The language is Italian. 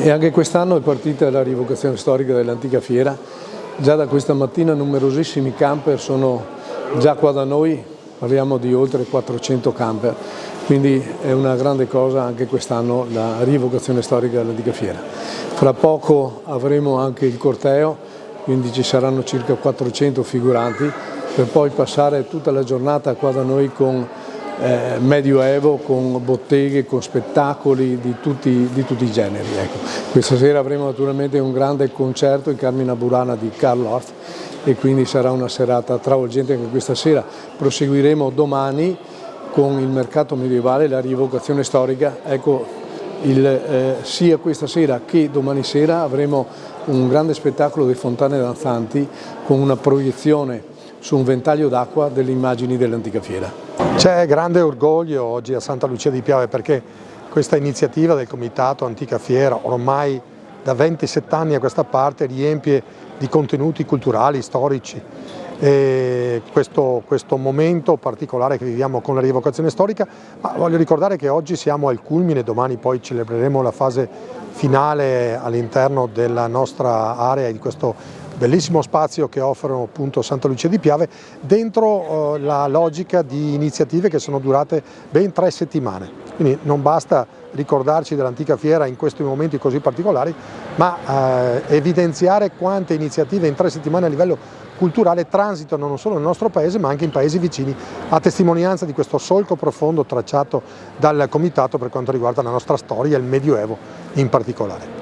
E anche quest'anno è partita la rievocazione storica dell'antica fiera. Già da questa mattina numerosissimi camper sono già qua da noi, parliamo di oltre 400 camper, quindi è una grande cosa anche quest'anno la rievocazione storica dell'antica fiera. Fra poco avremo anche il corteo, quindi ci saranno circa 400 figuranti, per poi passare tutta la giornata qua da noi con medioevo, con botteghe, con spettacoli di tutti i generi. Ecco. Questa sera avremo naturalmente un grande concerto in Carmina Burana di Carl Orff e quindi sarà una serata travolgente anche questa sera. Proseguiremo domani con il mercato medievale, la rievocazione storica. Ecco, sia questa sera che domani sera avremo un grande spettacolo di fontane danzanti con una proiezione su un ventaglio d'acqua delle immagini dell'antica fiera. C'è grande orgoglio oggi a Santa Lucia di Piave perché questa iniziativa del Comitato Antica Fiera ormai da 27 anni a questa parte riempie di contenuti culturali, storici. E questo momento particolare che viviamo con la rievocazione storica, ma voglio ricordare che oggi siamo al culmine, domani poi celebreremo la fase finale all'interno della nostra area, di questo bellissimo spazio che offrono appunto Santa Lucia di Piave, dentro la logica di iniziative che sono durate ben 3 settimane. Quindi non basta ricordarci dell'antica fiera in questi momenti così particolari, ma evidenziare quante iniziative in 3 settimane a livello culturale transitano non solo nel nostro paese ma anche in paesi vicini, a testimonianza di questo solco profondo tracciato dal Comitato per quanto riguarda la nostra storia e il Medioevo in particolare.